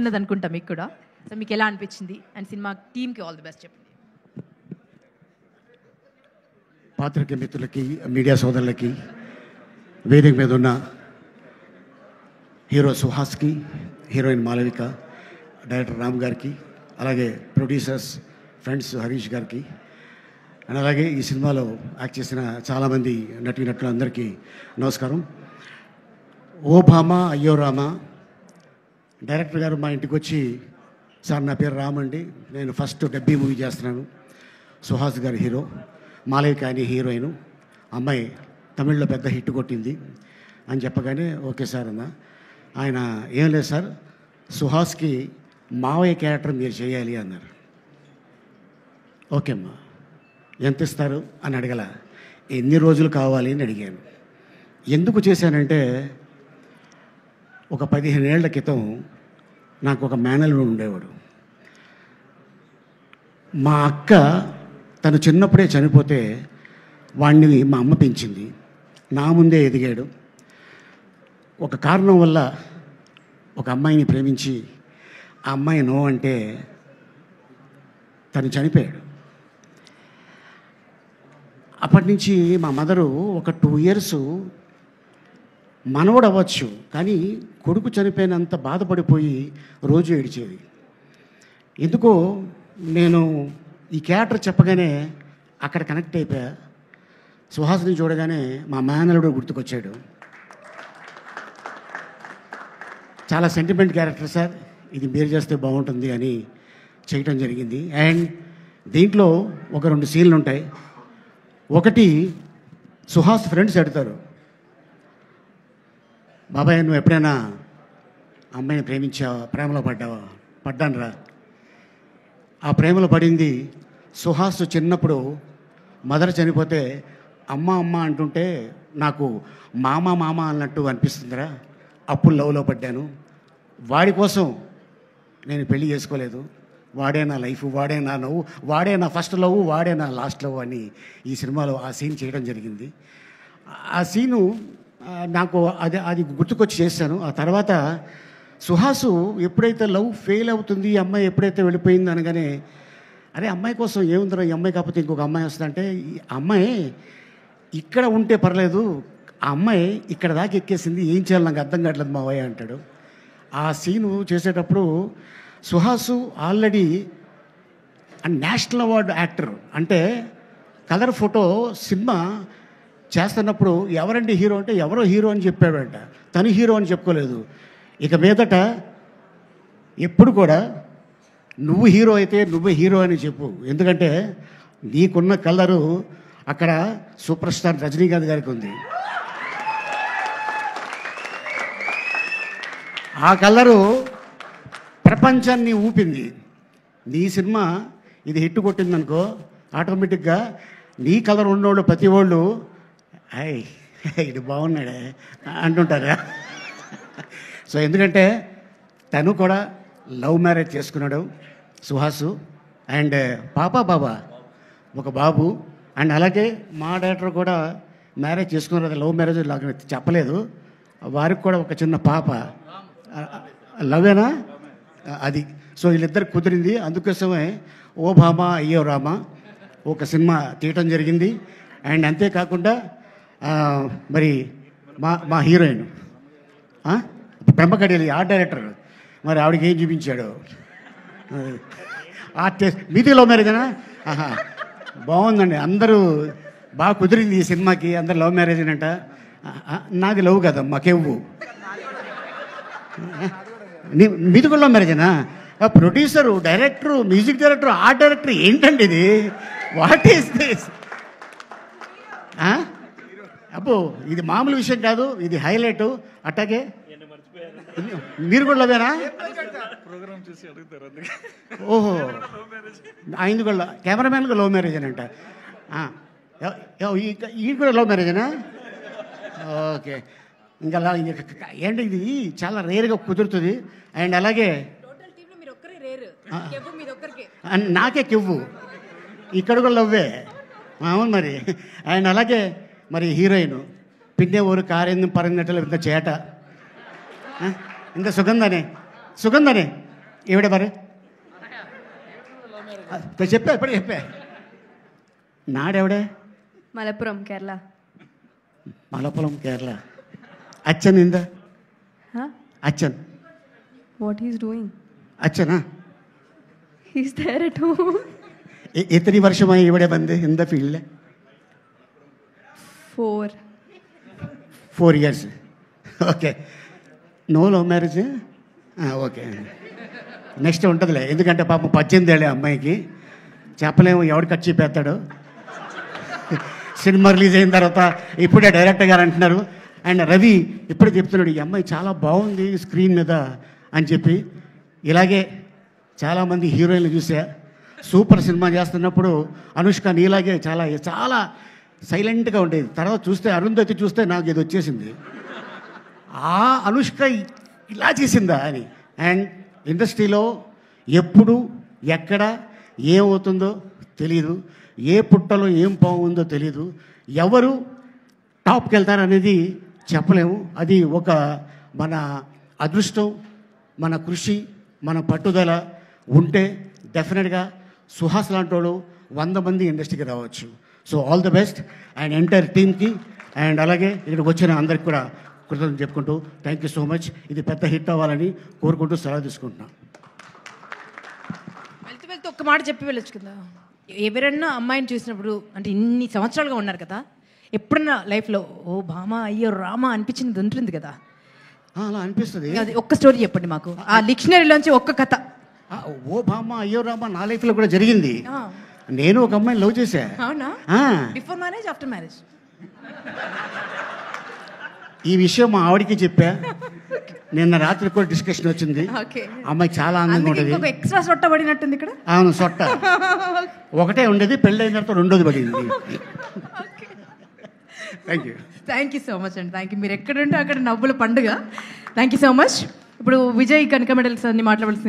ఉన్నదనుకుంటా మీకు కూడా. సో మీకు ఎలా అనిపించింది అండ్ సినిమా టీమ్కి ఆల్ ది బెస్ట్ చెప్పండి. పాత్రికేయ మిత్రులకి, మీడియా సోదరులకి, వేదిక మీద ఉన్న హీరో సుహాస్కి, హీరోయిన్ మాలవిక, డైరెక్టర్ రామ్ గారికి, అలాగే ప్రొడ్యూసర్స్ ఫ్రెండ్స్ హరీష్ గారికి, అండ్ అలాగే ఈ సినిమాలో యాక్ట్ చేసిన చాలామంది నటీనటులందరికీ నమస్కారం. ఓ భామ అయ్యో రామ డైరెక్టర్ గారు మా ఇంటికి వచ్చి, సార్ నా పేరు రామ్ అండి, నేను ఫస్ట్ డబ్బీ మూవీ చేస్తున్నాను, సుహాస్ గారి హీరో, మాలవిక అని హీరోయిన్, అమ్మాయి తమిళ్లో పెద్ద హిట్ కొట్టింది అని చెప్పగానే ఓకే సార్ అన్న. ఆయన ఏం లేదు సార్, సుహాస్కి మావయ్య క్యారెక్టర్ మీరు చేయాలి అన్నారు. ఓకే అమ్మా, ఎంత ఇస్తారు అని అడగల, ఎన్ని రోజులు కావాలి అని అడిగాను. ఎందుకు చేశానంటే, ఒక 15 ఏళ్ల క్రితం నాకు ఒక మేనల్లుడు ఉండేవాడు. మా అక్క తను చిన్నప్పుడే చనిపోతే వాడిని మా అమ్మ పెంచింది, నా ముందే ఎదిగాడు. ఒక కారణం వల్ల ఒక అమ్మాయిని ప్రేమించి ఆ అమ్మాయి నో అంటే తను చనిపోయాడు. అప్పటి నుంచి మా మదరు ఒక 2 years మనవడు అవ్వచ్చు కానీ కొడుకు చనిపోయినంత బాధపడిపోయి రోజు ఏడిచేది. ఎందుకో నేను ఈ క్యారెక్టర్ చెప్పగానే అక్కడ కనెక్ట్ అయిపోయా. సుహాస్ని చూడగానే మా మేనల్లుడు గుర్తుకొచ్చాడు. చాలా సెంటిమెంట్ క్యారెక్టర్ సార్, ఇది మీరు చేస్తే బాగుంటుంది అని చేయటం జరిగింది. అండ్ దీంట్లో ఒక 2 సీన్లు ఉంటాయి. ఒకటి, సుహాస్ ఫ్రెండ్స్ అడుగుతారు, బాబాయ్ నువ్వు ఎప్పుడైనా అమ్మాయిని ప్రేమించావా, ప్రేమలో పడ్డావా? పడ్డాను రా. ఆ ప్రేమలో పడింది సుహాస్ చిన్నప్పుడు మదర్ చనిపోతే అమ్మ అమ్మ అంటుంటే నాకు మామ మామ అన్నట్టు అనిపిస్తుందిరా, అప్పుడు లవ్లో పడ్డాను. వాడి కోసం నేను పెళ్లి చేసుకోలేదు, వాడే నా లైఫ్, వాడే నా నవ్వు, వాడే నా ఫస్ట్ లవ్, వాడే నా లాస్ట్ లవ్ అని ఈ సినిమాలో ఆ సీన్ చేయడం జరిగింది. ఆ సీను నాకు అది గుర్తుకొచ్చి చేశాను. ఆ తర్వాత సుహాసు ఎప్పుడైతే లవ్ ఫెయిల్ అవుతుంది, ఈ అమ్మాయి ఎప్పుడైతే వెళ్ళిపోయింది అనగానే, అరే అమ్మాయి కోసం ఏముందరో, ఈ అమ్మాయి కాకపోతే ఇంకొక అమ్మాయి వస్తుందంటే, ఈ అమ్మాయి ఇక్కడ ఉంటే పర్లేదు, ఆ అమ్మాయి ఇక్కడ దాకా ఎక్కేసింది, ఏం చేయాలి నాకు అర్థం కావట్లేదు మావయ్య అంటాడు. ఆ సీను చేసేటప్పుడు Suhas already national award actor, అంటే కలర్ ఫోటో సినిమా చేస్తున్నప్పుడు ఎవరండి హీరో అంటే ఎవరో హీరో అని చెప్పాడంట, తను హీరో అని చెప్పుకోలేదు. ఇక మీదట ఎప్పుడు కూడా నువ్వు హీరో అయితే నువ్వే హీరో అని చెప్పు, ఎందుకంటే నీకున్న కలరు అక్కడ సూపర్ స్టార్ రజనీకాంత్ గారికి ఉంది. ఆ కలరు ప్రపంచాన్ని ఊపింది. నీ సినిమా ఇది హిట్ కొట్టిందనుకో, ఆటోమేటిక్గా నీ కలర్ ఉన్నోళ్ళు ప్రతి వాళ్ళు అయ్ ఇది బాగున్నాడే అంటుంటారా. సో ఎందుకంటే తను కూడా లవ్ మ్యారేజ్ చేసుకున్నాడు సుహాసు, అండ్ బాబా ఒక బాబు. అండ్ అలాగే మా డైరెక్టర్ కూడా మ్యారేజ్ చేసుకున్నారు, అది లవ్ మ్యారేజ్ లాగా చెప్పలేదు, వారికి కూడా ఒక చిన్న పాప. లవేనా అది. సో వీళ్ళిద్దరు కుదిరింది, అందుకోసమే ఓ భామ అయ్యో రామ ఒక సినిమా తీయటం జరిగింది. అండ్ అంతేకాకుండా మరి మా హీరోయిన్ పెంపకడేలి ఆర్ట్ డైరెక్టర్, మరి ఆవిడకి ఏం చూపించాడు, ఆర్టిస్ట్. మీది లవ్ మ్యారేజేనా? ఆహా, బాగుందండి, అందరూ బాగా కుదిరింది ఈ సినిమాకి, అందరు లవ్ మ్యారేజ్ అంట. నాది లవ్ కదమ్మా, కెవ్వు. మీది కూడా లవ్ మ్యారేజేనా? Producer, director, music director, art director, ఏంటండి ఇది? What is this? అబ్బో ఇది మామూలు విషయం కాదు, ఇది హైలైట్. అట్టాగే మీరు కూడా లవేనా? ఓహో, ఆయన కూడా కెమెరామెన్గా లవ్ మ్యారేజ్ అని అంట. ఈ కూడా లవ్ మ్యారేజేనా? ఓకే, ఇంకా ఏంటి ఇది చాలా రేర్గా కుదురుతుంది. అండ్ అలాగే నాకే కెవ్వు, ఇక్కడ కూడా లవ్వే. అవును మరి. అండ్ అలాగే మరి హీరోయిన్ పిన్నే ఊరు కారెందు పరంగట్టలు ఇంత చేట, ఇంత సుగంధనే ఏవిడ మరి చెప్పా ఎప్పుడు చెప్పా నాడెవడే మలపురం కేరళ. మలపురం కేరళ. అచ్చన్ ఇందా అచ్చన్ What he's doing? അച്ഛനാ He's there at home. എത്ര വർഷമായി ഇവിടെ വന്ന് എന്താ ഫീൽഡിൽ? 4 years. Okay. No love marriage? Okay. Next ఉంటుందిలే, ఎందుకంటే పాపం 18 ఏళ్ళే అమ్మాయికి, చెప్పలేము ఎవడు కట్ చెప్పేస్తాడు. సినిమా రిలీజ్ అయిన తర్వాత ఇప్పుడే డైరెక్టర్ గారు అంటున్నారు, అండ్ రవి ఇప్పుడే చెప్తున్నాడు ఈ అమ్మాయి చాలా బాగుంది స్క్రీన్ మీద అని చెప్పి. ఇలాగే చాలామంది హీరోయిన్లు చూసా, సూపర్ సినిమా చేస్తున్నప్పుడు అనుష్క నీలాగే చాలా చాలా సైలెంట్గా ఉండేది. తర్వాత చూస్తే అరుంధతి చూస్తే నాకు ఇది వచ్చేసింది, ఆ అనుష్క ఇలా చేసిందా అని. అండ్ ఇండస్ట్రీలో ఎప్పుడు ఎక్కడ ఏమవుతుందో తెలీదు, ఏ పుట్టలో ఏం బాగుందో తెలీదు, ఎవరు టాప్కి వెళ్తారనేది చెప్పలేము. అది ఒక మన అదృష్టం, మన కృషి, మన పట్టుదల ఉంటే డెఫినెట్గా సుహాస్ లాంటి వాళ్ళు 100 మంది ఇండస్ట్రీకి రావచ్చు. So all the best and entire టీమ్కి, అండ్ అలాగే ఇక్కడికి వచ్చిన అందరికి కూడా కృతజ్ఞతలు చెప్పుకుంటూ థ్యాంక్ యూ సో మచ్. ఇది పెద్ద హిట్ అవ్వాలని కోరుకుంటూ సెలవు తీసుకుంటున్నాను. వెళ్తూ ఒక్క మాట చెప్పి వెళ్ళొచ్చు కదా. ఎవరన్నా అమ్మాయిని చూసినప్పుడు, అంటే ఇన్ని సంవత్సరాలుగా ఉన్నారు కదా, ఎప్పుడన్నా లైఫ్లో ఓ భామా అయ్యో రామా అనిపించింది ఉంటుంది కదా? అలా అనిపిస్తుంది. అది ఒక్క స్టోరీ చెప్పండి మాకు, ఆ డిక్షనరీలోంచి ఒక్క కథ. ఓ భామ అయ్యో రామా నా లైఫ్లో కూడా జరిగింది. నేను ఒక అమ్మాయిని లవ్ చేశా. అవునా? Before marriage, after marriage? ఈ విషయం మా ఆవిడికి చెప్పా, నిన్న రాత్రి కూడా డిస్కషన్ వచ్చింది. అమ్మాయి చాలా అందంగా ఉంటుంది. ఎక్స్ట్రా సొట్ట పడినట్టుంది ఇక్కడ. అవును, సొట్ట ఒకటే ఉండేది, పెళ్ళైన తర్వాత రెండోది పడింది. థ్యాంక్ యూ సో మచ్ అండి. Thank you. మీరు ఎక్కడుంటే అక్కడ నవ్వుల పండుగ. Thank you so much. ఇప్పుడు విజయ్ కనక మెడల్స్ అన్ని మాట్లాడాల్సింది.